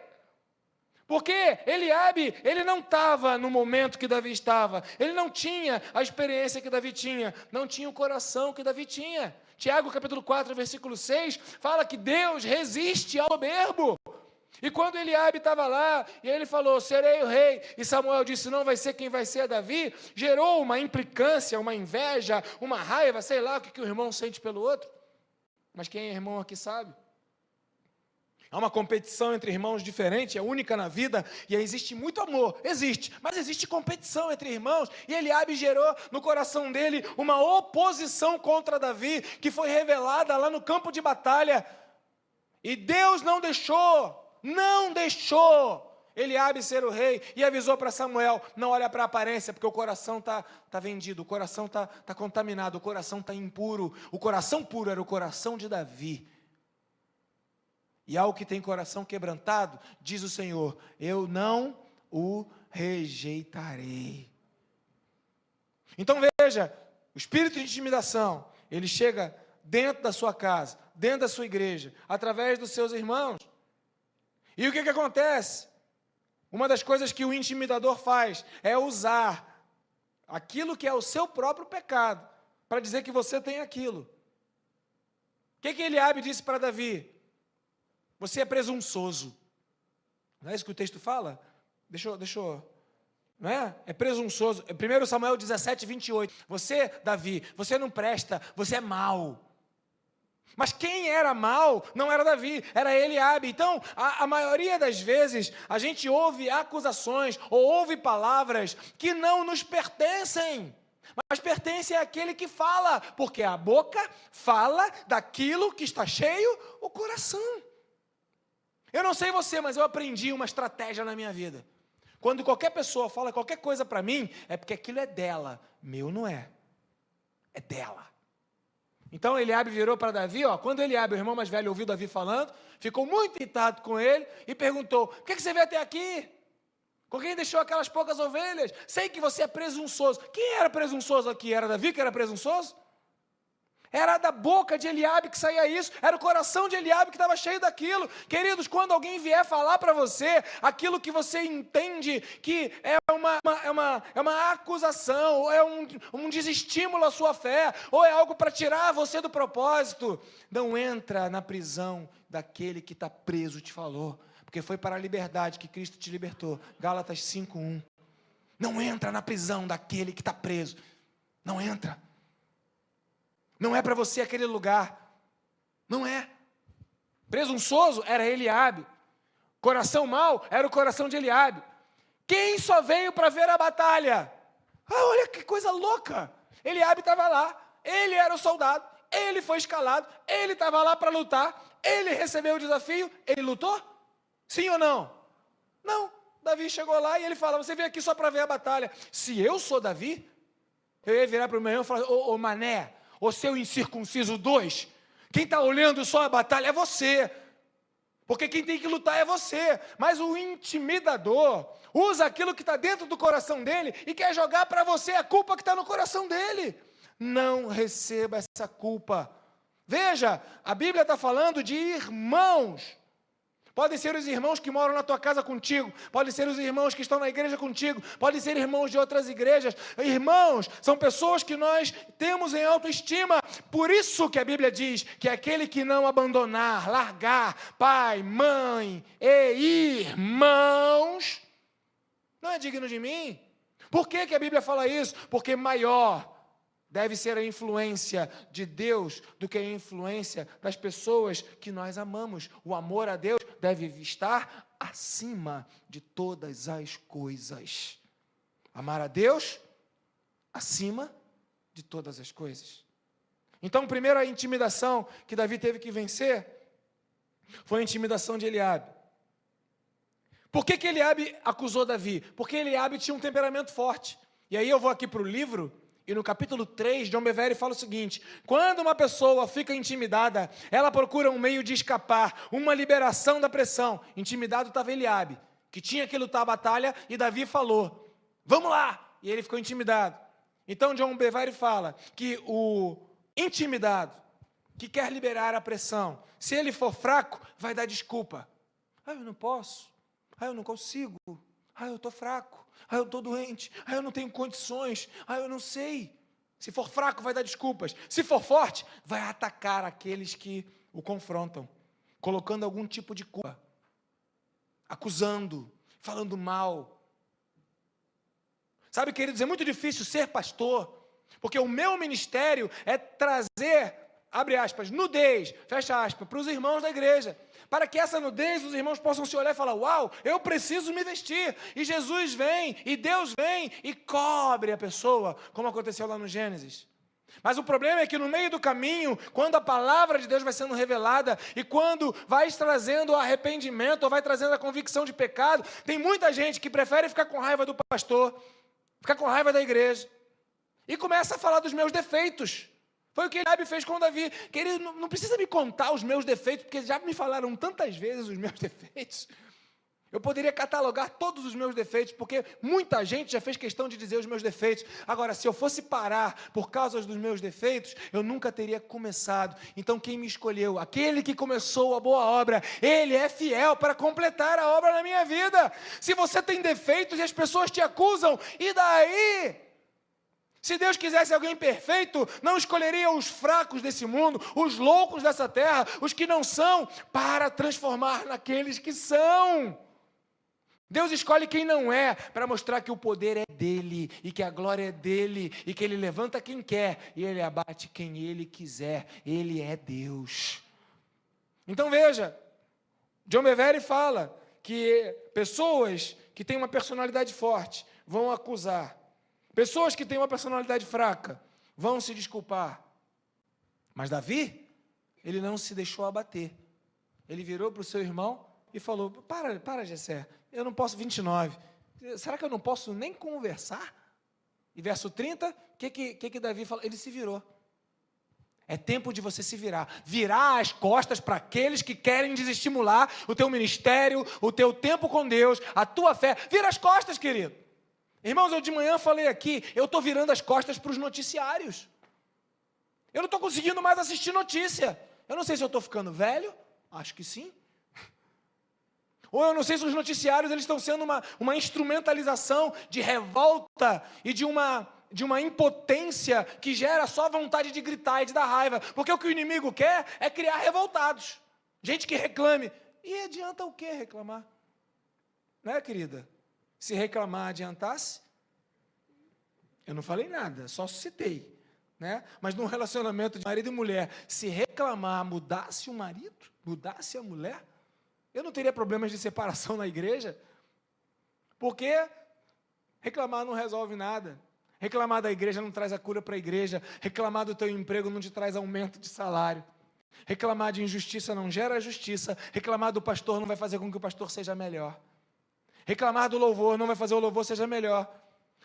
Porque Eliabe, ele não estava no momento que Davi estava, ele não tinha a experiência que Davi tinha, não tinha o coração que Davi tinha. Tiago capítulo 4, versículo 6, fala que Deus resiste ao soberbo. E quando Eliabe estava lá, e ele falou, serei o rei, e Samuel disse, não vai ser quem vai ser Davi, gerou uma implicância, uma inveja, uma raiva, sei lá o que o irmão sente pelo outro. Mas quem é irmão aqui sabe. Há uma competição entre irmãos diferente, é única na vida, e existe muito amor, existe, mas existe competição entre irmãos, e Eliabe gerou no coração dele uma oposição contra Davi, que foi revelada lá no campo de batalha, e Deus não deixou Eliabe ser o rei, e avisou para Samuel, não olha para a aparência, porque o coração está vendido, o coração está contaminado, o coração está impuro, o coração puro era o coração de Davi. E ao que tem coração quebrantado, diz o Senhor, eu não o rejeitarei. Então veja, o espírito de intimidação, ele chega dentro da sua casa, dentro da sua igreja, através dos seus irmãos. E o que acontece? Uma das coisas que o intimidador faz é usar aquilo que é o seu próprio pecado, para dizer que você tem aquilo. O que Eliabe disse para Davi? Você é presunçoso. Não é isso que o texto fala? Deixa eu. Não é? É presunçoso. 1 Samuel 17, 28. Você, Davi, você não presta, você é mau. Mas quem era mau não era Davi, era Eliabe. Então, a maioria das vezes, a gente ouve acusações ou ouve palavras que não nos pertencem. Mas pertence àquele que fala, porque a boca fala daquilo que está cheio o coração. Eu não sei você, mas eu aprendi uma estratégia na minha vida. Quando qualquer pessoa fala qualquer coisa para mim, é porque aquilo é dela. Meu não é. É dela. Então Eliabe virou para Davi, quando Eliabe, o irmão mais velho, ouviu Davi falando, ficou muito irritado com ele e perguntou, o que você veio até aqui? Com quem deixou aquelas poucas ovelhas? Sei que você é presunçoso. Quem era presunçoso aqui? Era Davi que era presunçoso? Era da boca de Eliabe que saía isso, era o coração de Eliabe que estava cheio daquilo. Queridos, quando alguém vier falar para você aquilo que você entende que é uma acusação, ou é um desestímulo à sua fé, ou é algo para tirar você do propósito, não entra na prisão daquele que está preso, te falou, porque foi para a liberdade que Cristo te libertou. Gálatas 5:1. Não entra na prisão daquele que está preso, não entra. Não é para você aquele lugar. Não é. Presunçoso era Eliabe. Coração mau era o coração de Eliabe. Quem só veio para ver a batalha? Olha que coisa louca. Eliabe estava lá. Ele era o soldado. Ele foi escalado. Ele estava lá para lutar. Ele recebeu o desafio. Ele lutou? Sim ou não? Não. Davi chegou lá e ele fala, você veio aqui só para ver a batalha. Se eu sou Davi, eu ia virar para o meu irmão e falar, ô mané, o seu incircunciso 2, quem está olhando só a batalha é você, porque quem tem que lutar é você, mas o intimidador usa aquilo que está dentro do coração dele e quer jogar para você a culpa que está no coração dele. Não receba essa culpa. Veja, a Bíblia está falando de irmãos. Podem ser os irmãos que moram na tua casa contigo, podem ser os irmãos que estão na igreja contigo, podem ser irmãos de outras igrejas. Irmãos são pessoas que nós temos em autoestima. Por isso que a Bíblia diz que aquele que não abandonar, largar pai, mãe e irmãos, não é digno de mim. Por que a Bíblia fala isso? Porque maior deve ser a influência de Deus do que a influência das pessoas que nós amamos. O amor a Deus deve estar acima de todas as coisas. Amar a Deus acima de todas as coisas. Então, a primeira intimidação que Davi teve que vencer foi a intimidação de Eliabe. Por que Eliabe acusou Davi? Porque Eliabe tinha um temperamento forte. E aí eu vou aqui para o livro, e no capítulo 3, John Bevere fala o seguinte: quando uma pessoa fica intimidada, ela procura um meio de escapar, uma liberação da pressão. Intimidado estava Eliabe, que tinha que lutar a batalha, e Davi falou, vamos lá! E ele ficou intimidado. Então John Bevere fala que o intimidado, que quer liberar a pressão, se ele for fraco, vai dar desculpa. Eu não posso, eu não consigo, eu estou fraco. Eu estou doente, eu não tenho condições, eu não sei. Se for fraco, vai dar desculpas. Se for forte, vai atacar aqueles que o confrontam, colocando algum tipo de culpa, acusando, falando mal. Sabe, queridos, é muito difícil ser pastor, porque o meu ministério é trazer, abre aspas, nudez, fecha aspas, para os irmãos da igreja, para que essa nudez os irmãos possam se olhar e falar, uau, eu preciso me vestir, e Jesus vem, e Deus vem, e cobre a pessoa, como aconteceu lá no Gênesis. Mas o problema é que no meio do caminho, quando a palavra de Deus vai sendo revelada, e quando vai trazendo o arrependimento, ou vai trazendo a convicção de pecado, tem muita gente que prefere ficar com raiva do pastor, ficar com raiva da igreja, e começa a falar dos meus defeitos. Foi o que Eliabe fez com Davi. Querido, não precisa me contar os meus defeitos, porque já me falaram tantas vezes os meus defeitos. Eu poderia catalogar todos os meus defeitos, porque muita gente já fez questão de dizer os meus defeitos. Agora, se eu fosse parar por causa dos meus defeitos, eu nunca teria começado. Então, quem me escolheu? Aquele que começou a boa obra, ele é fiel para completar a obra na minha vida. Se você tem defeitos e as pessoas te acusam, e daí? Se Deus quisesse alguém perfeito, não escolheria os fracos desse mundo, os loucos dessa terra, os que não são, para transformar naqueles que são. Deus escolhe quem não é, para mostrar que o poder é dele, e que a glória é dele, e que ele levanta quem quer, e ele abate quem ele quiser. Ele é Deus. Então veja, John Bevere fala que pessoas que têm uma personalidade forte vão acusar. Pessoas que têm uma personalidade fraca vão se desculpar. Mas Davi, ele não se deixou abater. Ele virou para o seu irmão e falou, para Jessé, eu não posso, 29, será que eu não posso nem conversar? E verso 30, o que Davi falou? Ele se virou. É tempo de você se virar as costas para aqueles que querem desestimular o teu ministério, o teu tempo com Deus, a tua fé. Vira as costas, querido. Irmãos, eu de manhã falei aqui, eu estou virando as costas para os noticiários. Eu não estou conseguindo mais assistir notícia. Eu não sei se eu estou ficando velho, acho que sim. Ou eu não sei se os noticiários eles estão sendo uma instrumentalização de revolta e de uma impotência que gera só vontade de gritar e de dar raiva. Porque o que o inimigo quer é criar revoltados. Gente que reclame. E adianta o que reclamar? Né, querida? Se reclamar adiantasse, eu não falei nada, só citei, né? Mas num relacionamento de marido e mulher, se reclamar mudasse o marido, mudasse a mulher, eu não teria problemas de separação na igreja, porque reclamar não resolve nada. Reclamar da igreja não traz a cura para a igreja, reclamar do teu emprego não te traz aumento de salário, reclamar de injustiça não gera justiça, reclamar do pastor não vai fazer com que o pastor seja melhor. Reclamar do louvor não vai fazer o louvor seja melhor.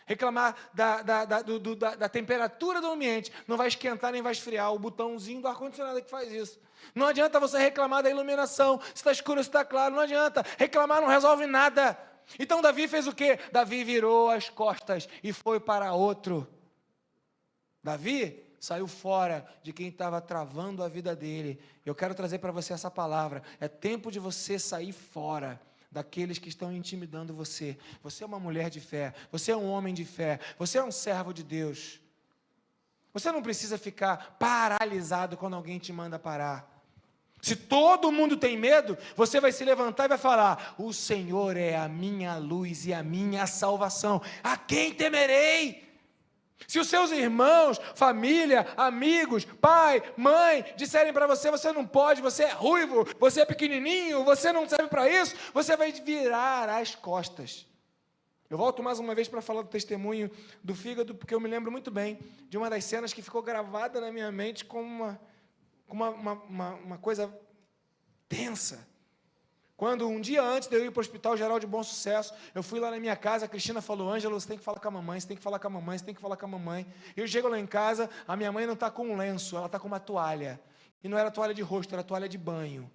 Reclamar da temperatura do ambiente não vai esquentar nem vai esfriar. O botãozinho do ar-condicionado é que faz isso. Não adianta você reclamar da iluminação, se está escuro, se está claro, não adianta. Reclamar não resolve nada. Então Davi fez o quê? Davi virou as costas e foi para outro. Davi saiu fora de quem estava travando a vida dele. Eu quero trazer para você essa palavra. É tempo de você sair fora daqueles que estão intimidando você. Você é uma mulher de fé, você é um homem de fé, você é um servo de Deus. Você não precisa ficar paralisado quando alguém te manda parar. Se todo mundo tem medo, você vai se levantar e vai falar, o Senhor é a minha luz e a minha salvação, a quem temerei? Se os seus irmãos, família, amigos, pai, mãe, disserem para você, você não pode, você é ruivo, você é pequenininho, você não serve para isso, você vai virar as costas Eu volto mais uma vez para falar do testemunho do fígado, porque eu me lembro muito bem de uma das cenas que ficou gravada na minha mente como uma coisa tensa. Quando, um dia antes de eu ir para o Hospital Geral de Bom Sucesso, eu fui lá na minha casa, a Cristina falou, Ângelo, você tem que falar com a mamãe, você tem que falar com a mamãe, você tem que falar com a mamãe. Eu chego lá em casa, a minha mãe não está com um lenço, ela está com uma toalha. E não era toalha de rosto, era toalha de banho.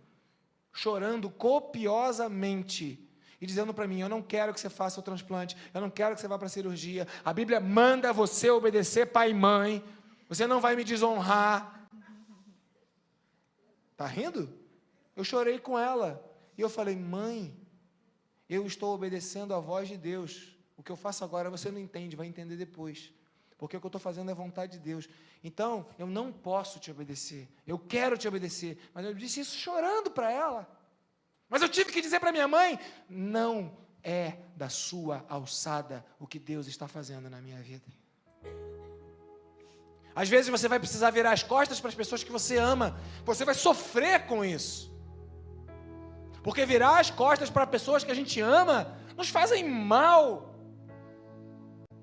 Chorando copiosamente. E dizendo para mim, eu não quero que você faça o transplante, eu não quero que você vá para a cirurgia. A Bíblia manda você obedecer pai e mãe. Você não vai me desonrar. Está rindo? Eu chorei com ela. E eu falei, mãe, eu estou obedecendo a voz de Deus. O que eu faço agora você não entende, vai entender depois. Porque o que eu estou fazendo é a vontade de Deus. Então, eu não posso te obedecer. Eu quero te obedecer. Mas eu disse isso chorando para ela. Mas eu tive que dizer para minha mãe, não é da sua alçada o que Deus está fazendo na minha vida. Às vezes você vai precisar virar as costas para as pessoas que você ama. Você vai sofrer com isso. Porque virar as costas para pessoas que a gente ama nos fazem mal.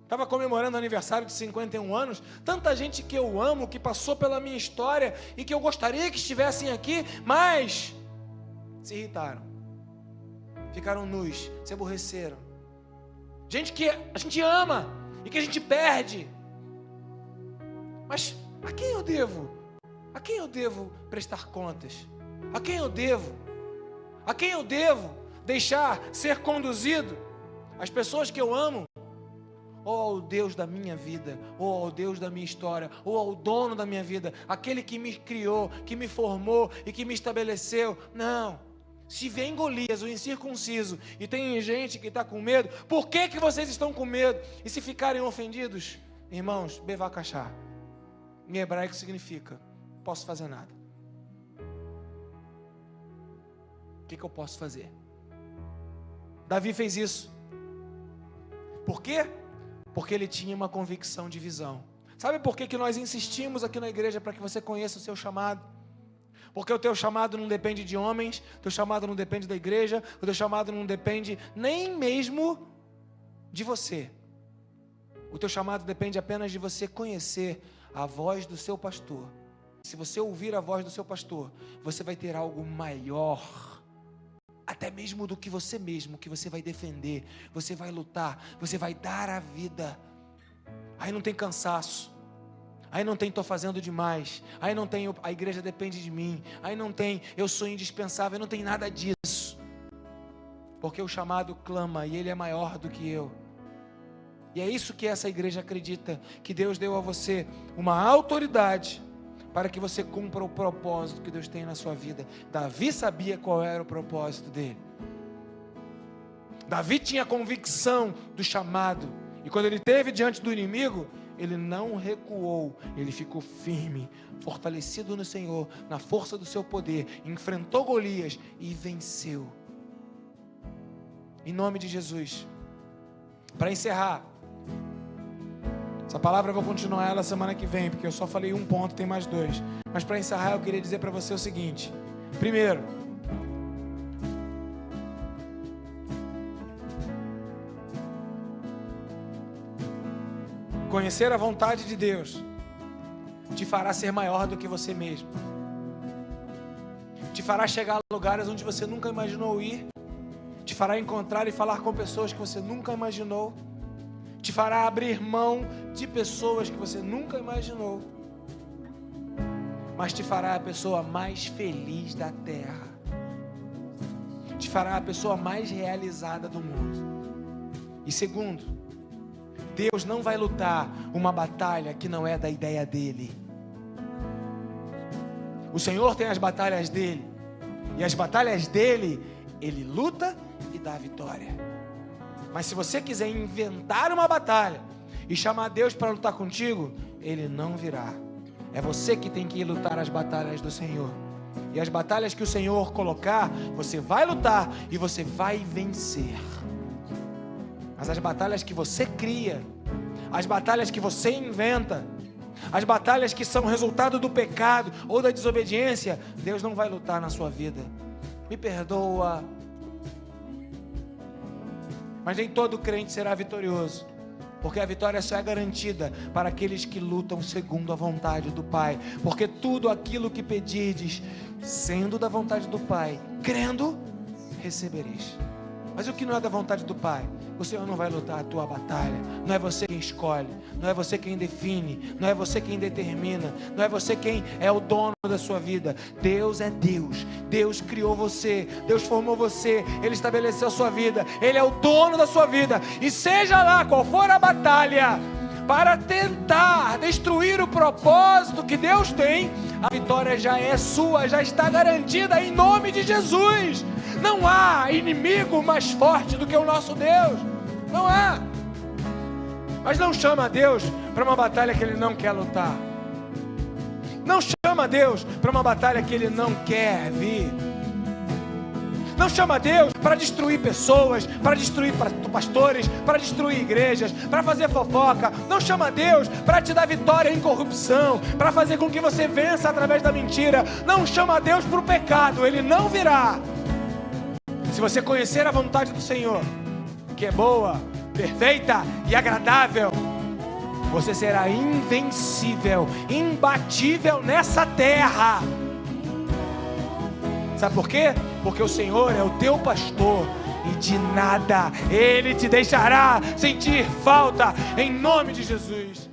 Estava comemorando o aniversário de 51 anos. Tanta gente que eu amo, que passou pela minha história e que eu gostaria que estivessem aqui, mas se irritaram, ficaram nus, se aborreceram. Gente que a gente ama e que a gente perde. Mas a quem eu devo? A quem eu devo prestar contas? A quem eu devo? A quem eu devo deixar ser conduzido? As pessoas que eu amo? Ou ao Deus da minha vida, ou ao Deus da minha história, ou ao dono da minha vida, aquele que me criou, que me formou e que me estabeleceu? Não. Se vem Golias, o incircunciso, e tem gente que está com medo, por que vocês estão com medo? E se ficarem ofendidos? Irmãos, bevacachá, em hebraico significa, posso fazer nada. O que eu posso fazer? Davi fez isso. Por quê? Porque ele tinha uma convicção de visão. Sabe por que nós insistimos aqui na igreja para que você conheça o seu chamado? Porque o teu chamado não depende de homens, o teu chamado não depende da igreja, o teu chamado não depende nem mesmo de você. O teu chamado depende apenas de você conhecer a voz do seu pastor. Se você ouvir a voz do seu pastor, você vai ter algo maior, até mesmo do que você mesmo, que você vai defender, você vai lutar, você vai dar a vida. Aí não tem cansaço. Aí não tem, estou fazendo demais. Aí não tem, a igreja depende de mim. Aí não tem, eu sou indispensável. Não tem nada disso. Porque o chamado clama e ele é maior do que eu. E é isso que essa igreja acredita. Que Deus deu a você uma autoridade para que você cumpra o propósito que Deus tem na sua vida. Davi sabia qual era o propósito dele. Davi tinha convicção do chamado. E quando ele esteve diante do inimigo, ele não recuou, ele ficou firme, fortalecido no Senhor, na força do seu poder, enfrentou Golias e venceu. Em nome de Jesus. Para encerrar, essa palavra eu vou continuar ela semana que vem, porque eu só falei um ponto, tem mais dois. Mas para encerrar eu queria dizer para você o seguinte. Primeiro, conhecer a vontade de Deus te fará ser maior do que você mesmo. Te fará chegar a lugares onde você nunca imaginou ir. Te fará encontrar e falar com pessoas que você nunca imaginou. Te fará abrir mão de pessoas que você nunca imaginou. Mas te fará a pessoa mais feliz da terra. Te fará a pessoa mais realizada do mundo. E segundo, Deus não vai lutar uma batalha que não é da ideia dele. O Senhor tem as batalhas dele. E as batalhas dele, ele luta e dá a vitória. Mas se você quiser inventar uma batalha e chamar Deus para lutar contigo, ele não virá. É você que tem que ir lutar as batalhas do Senhor. E as batalhas que o Senhor colocar, você vai lutar e você vai vencer. Mas as batalhas que você cria, as batalhas que você inventa, as batalhas que são resultado do pecado ou da desobediência, Deus não vai lutar na sua vida. Me perdoa. Mas nem todo crente será vitorioso, porque a vitória só é garantida para aqueles que lutam segundo a vontade do Pai. Porque tudo aquilo que pedirdes, sendo da vontade do Pai, crendo, recebereis. Mas o que não é da vontade do Pai, o Senhor não vai lutar a tua batalha. Não é você quem escolhe, não é você quem define, não é você quem determina, não é você quem é o dono da sua vida. Deus é Deus. Deus criou você, Deus formou você, Ele estabeleceu a sua vida, Ele é o dono da sua vida. E seja lá qual for a batalha, para tentar destruir o propósito que Deus tem, a vitória já é sua, já está garantida em nome de Jesus. Não há inimigo mais forte do que o nosso Deus, não há. Mas não chama Deus para uma batalha que Ele não quer lutar. Não chama Deus para uma batalha que Ele não quer vir. Não chama Deus para destruir pessoas, para destruir pastores, para destruir igrejas, para fazer fofoca. Não chama Deus para te dar vitória em corrupção, para fazer com que você vença através da mentira. Não chama Deus para o pecado, Ele não virá. Se você conhecer a vontade do Senhor, que é boa, perfeita e agradável, você será invencível, imbatível nessa terra. Sabe por quê? Porque o Senhor é o teu pastor e de nada Ele te deixará sentir falta, em nome de Jesus.